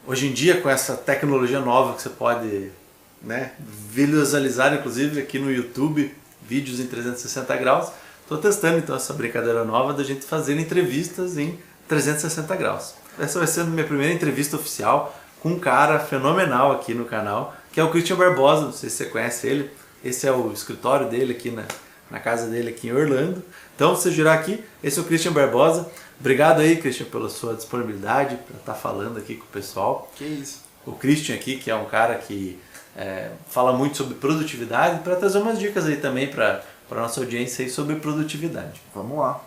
Hoje em dia, com essa tecnologia nova que você pode, né, visualizar, inclusive aqui no YouTube, vídeos em 360 graus, estou testando então essa brincadeira nova da gente fazer entrevistas em 360 graus. Essa vai ser a minha primeira entrevista oficial com um cara fenomenal aqui no canal, que é o Christian Barbosa. Não sei se você conhece ele. Esse é o escritório dele aqui na casa dele aqui em Orlando. Então, se você girar aqui, esse é o Christian Barbosa. Obrigado aí, Christian, pela sua disponibilidade para estar falando aqui com o pessoal. Que isso. O Christian aqui, que é um cara que fala muito sobre produtividade, para trazer umas dicas aí também para a nossa audiência aí sobre produtividade. Vamos lá.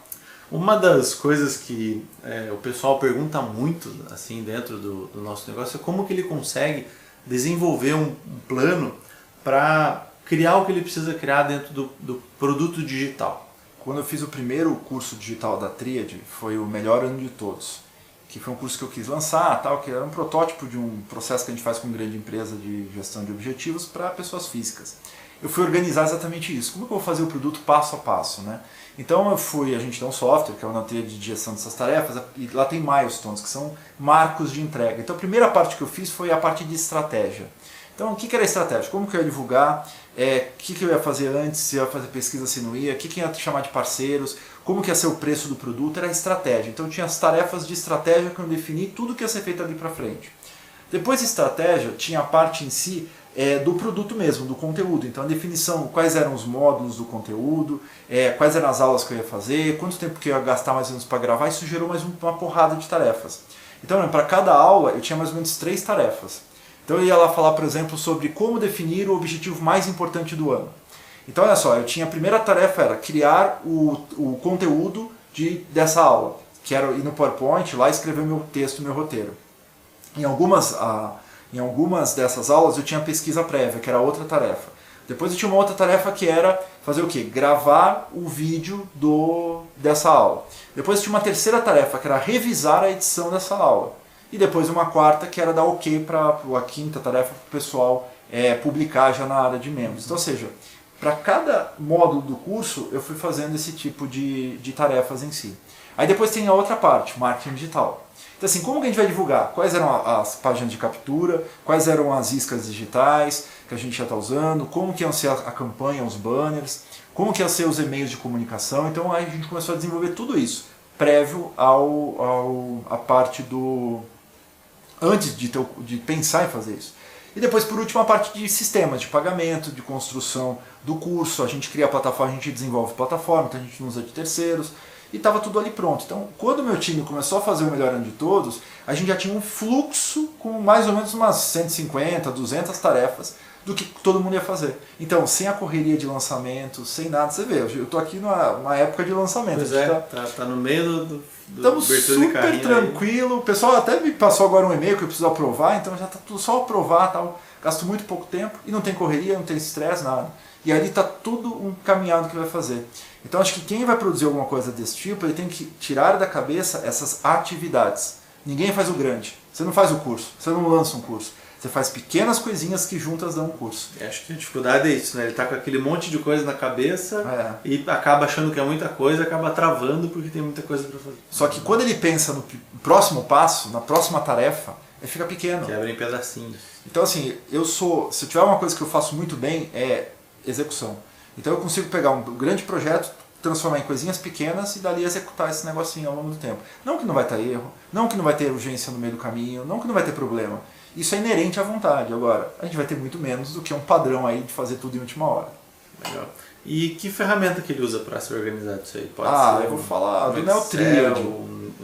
Uma das coisas que o pessoal pergunta muito assim dentro do nosso negócio é como que ele consegue desenvolver um plano para criar o que ele precisa criar dentro do produto digital. Quando eu fiz o primeiro curso digital da Tríade, foi o melhor ano de todos, que foi um curso que eu quis lançar, tal, que era um protótipo de um processo que a gente faz com uma grande empresa de gestão de objetivos para pessoas físicas. Eu fui organizar exatamente isso. Como que eu vou fazer o produto passo a passo, né? Então a gente tem um software, que é uma Tríade de gestão dessas tarefas, e lá tem milestones, que são marcos de entrega. Então a primeira parte que eu fiz foi a parte de estratégia. Então o que era estratégia? Como que eu ia divulgar? O que eu ia fazer antes? Se eu ia fazer pesquisa, se não ia? O que ia chamar de parceiros? Como que ia ser o preço do produto? Era a estratégia. Então tinha as tarefas de estratégia que eu defini, tudo que ia ser feito ali para frente. Depois de estratégia, tinha a parte em si do produto mesmo, do conteúdo. Então a definição, quais eram os módulos do conteúdo, quais eram as aulas que eu ia fazer, quanto tempo que eu ia gastar mais ou menos para gravar, isso gerou mais uma porrada de tarefas. Então para cada aula eu tinha mais ou menos 3 tarefas. Então eu ia lá falar, por exemplo, sobre como definir o objetivo mais importante do ano. Então olha só, eu tinha a primeira tarefa era criar o conteúdo dessa aula, que era ir no PowerPoint, lá escrever o meu texto, o meu roteiro. Em algumas dessas aulas eu tinha pesquisa prévia, que era outra tarefa. Depois eu tinha uma outra tarefa que era fazer o quê? Gravar o vídeo dessa aula. Depois eu tinha uma terceira tarefa, que era revisar a edição dessa aula. E depois uma quarta, que era dar ok para a quinta tarefa para o pessoal publicar já na área de membros. Então, ou seja, para cada módulo do curso eu fui fazendo esse tipo de tarefas em si. Aí depois tem a outra parte, marketing digital. Então assim, como que a gente vai divulgar? Quais eram as páginas de captura, quais eram as iscas digitais que a gente já está usando, como que iam ser a campanha, os banners, como que iam ser os e-mails de comunicação. Então aí a gente começou a desenvolver tudo isso, prévio à parte antes de pensar em fazer isso. E depois, por último, a parte de sistemas de pagamento, de construção do curso. A gente cria a plataforma, a gente desenvolve plataforma, então a gente não usa de terceiros. E estava tudo ali pronto. Então, quando o meu time começou a fazer o melhor ano de todos, a gente já tinha um fluxo com mais ou menos umas 150, 200 tarefas do que todo mundo ia fazer. Então, sem a correria de lançamento, sem nada, você vê, eu estou aqui numa época de lançamento. Pois tá no meio do estamos super tranquilo. O pessoal até me passou agora um e-mail que eu preciso aprovar, então já está tudo só aprovar, tal. Gasto muito pouco tempo e não tem correria, não tem estresse, nada. E ali está tudo um caminhado que vai fazer. Então acho que quem vai produzir alguma coisa desse tipo, ele tem que tirar da cabeça essas atividades. Ninguém faz o grande. Você não faz o curso, você não lança um curso. Você faz pequenas coisinhas que juntas dão um curso. Acho que a dificuldade é isso, né? Ele tá com aquele monte de coisa na cabeça e acaba achando que é muita coisa, acaba travando porque tem muita coisa para fazer. Só que quando ele pensa no próximo passo, na próxima tarefa, ele fica pequeno. Quebra em pedacinhos. Então assim, se eu tiver uma coisa que eu faço muito bem é execução. Então eu consigo pegar um grande projeto, transformar em coisinhas pequenas e dali executar esse negocinho ao longo do tempo. Não que não vai ter erro, não que não vai ter urgência no meio do caminho, não que não vai ter problema. Isso é inerente à vontade. Agora, a gente vai ter muito menos do que um padrão aí de fazer tudo em última hora. Legal. E que ferramenta que ele usa para se organizar disso aí? Pode ser eu vou falar do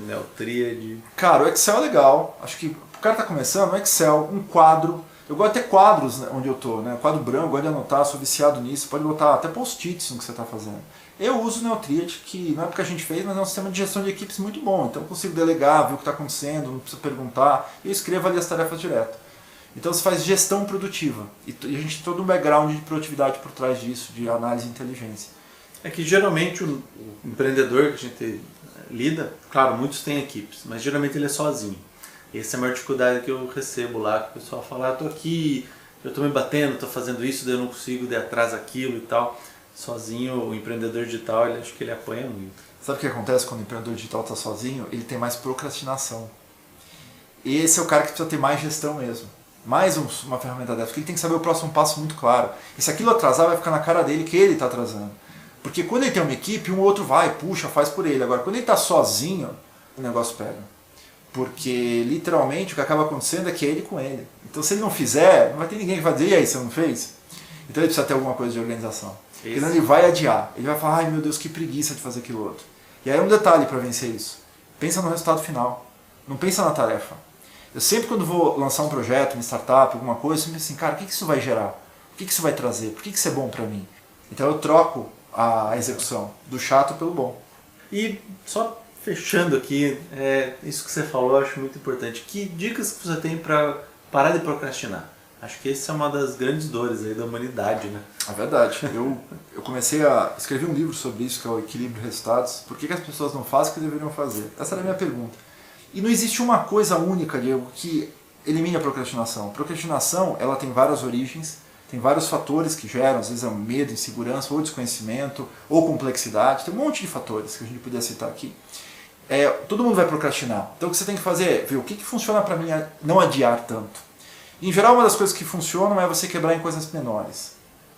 Neotríade. Cara, o Excel é legal. Acho que o cara tá começando, um Excel, um quadro. Eu gosto de ter quadros, né, onde eu tô, né? Quadro branco, eu gosto de anotar, sou viciado nisso. Pode botar até post-its no que você está fazendo. Eu uso o Neotríade, que não é porque a gente fez, mas é um sistema de gestão de equipes muito bom. Então eu consigo delegar, ver o que está acontecendo, não preciso perguntar. E eu escrevo ali as tarefas direto. Então você faz gestão produtiva. E a gente tem todo um background de produtividade por trás disso, de análise e inteligência. É que geralmente o empreendedor que a gente lida, claro, muitos têm equipes, mas geralmente ele é sozinho. Essa é a maior dificuldade que eu recebo lá, que o pessoal fala, estou aqui, eu estou me batendo, estou fazendo isso, daí eu não consigo ir atrás daquilo e tal. Sozinho, o empreendedor digital, acho que ele apanha muito. Sabe o que acontece quando o empreendedor digital está sozinho? Ele tem mais procrastinação. esse é o cara que precisa ter mais gestão mesmo. Mais uma ferramenta dessa, porque ele tem que saber o próximo passo muito claro. E se aquilo atrasar, vai ficar na cara dele que ele está atrasando. Porque quando ele tem uma equipe, um ou outro vai, puxa, faz por ele. Agora, quando ele está sozinho, o negócio pega. Porque, literalmente, o que acaba acontecendo é que é ele com ele. Então, se ele não fizer, não vai ter ninguém que vai dizer, e aí, você não fez? Então, ele precisa ter alguma coisa de organização. Porque senão ele vai adiar. Ele vai falar, ai meu Deus, que preguiça de fazer aquilo outro. E aí é um detalhe para vencer isso. Pensa no resultado final. Não pensa na tarefa. Eu sempre, quando vou lançar um projeto, uma startup, alguma coisa, eu sempre assim, cara, o que isso vai gerar? O que isso vai trazer? Por que isso é bom para mim? Então, eu troco a execução do chato pelo bom. E só fechando aqui, isso que você falou eu acho muito importante. Que dicas que você tem para parar de procrastinar? Acho que essa é uma das grandes dores aí da humanidade, né? É verdade. Eu comecei a escrever um livro sobre isso, que é o equilíbrio de resultados. Por que as pessoas não fazem o que deveriam fazer? Essa era a minha pergunta. E não existe uma coisa única, Diego, que elimine a procrastinação. A procrastinação, ela tem várias origens, tem vários fatores que geram, às vezes é medo, insegurança, ou desconhecimento, ou complexidade. Tem um monte de fatores que a gente podia citar aqui. Todo mundo vai procrastinar. Então o que você tem que fazer é ver o que funciona para mim não adiar tanto. Em geral, uma das coisas que funcionam é você quebrar em coisas menores.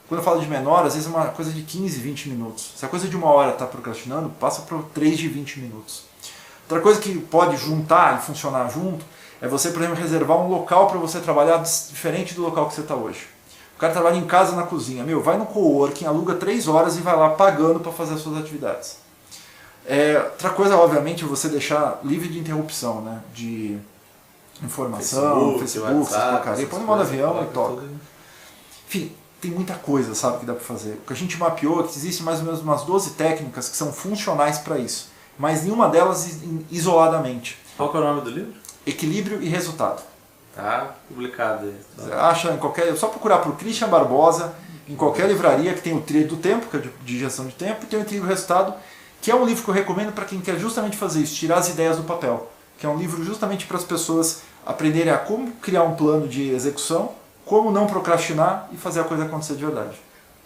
Quando eu falo de menor, às vezes é uma coisa de 15, 20 minutos. Se a coisa de 1 hora está procrastinando, passa para 3 de 20 minutos. Outra coisa que pode juntar e funcionar junto é você, por exemplo, reservar um local para você trabalhar diferente do local que você está hoje. O cara trabalha em casa, na cozinha. Vai no coworking, aluga 3 horas e vai lá pagando para fazer as suas atividades. Outra coisa, obviamente, é você deixar livre de interrupção, né? De informação, Facebook, WhatsApp, porcaria, põe no modo avião e toca. Enfim, tem muita coisa, sabe, que dá para fazer. O que a gente mapeou é que existem mais ou menos umas 12 técnicas que são funcionais para isso, mas nenhuma delas isoladamente. Qual que é o nome do livro? Equilíbrio e Resultado. Tá publicado aí. Você acha só procurar por Christian Barbosa em qualquer livraria que tem o Trilho do Tempo, que é de gestão de tempo, e tem o Equilíbrio e Resultado, que é um livro que eu recomendo para quem quer justamente fazer isso, tirar as ideias do papel. Que é um livro justamente para as pessoas aprenderem a como criar um plano de execução, como não procrastinar e fazer a coisa acontecer de verdade.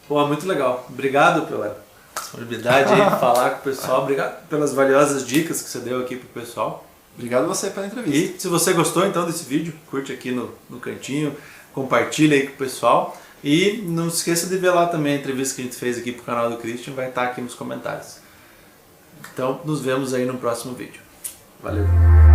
Pô, muito legal. Obrigado pela disponibilidade de falar com o pessoal. Obrigado pelas valiosas dicas que você deu aqui pro pessoal. Obrigado a você pela entrevista. E se você gostou então desse vídeo, curte aqui no cantinho, compartilha aí com o pessoal. E não se esqueça de ver lá também a entrevista que a gente fez aqui pro canal do Christian, vai estar aqui nos comentários. Então nos vemos aí no próximo vídeo. Valeu!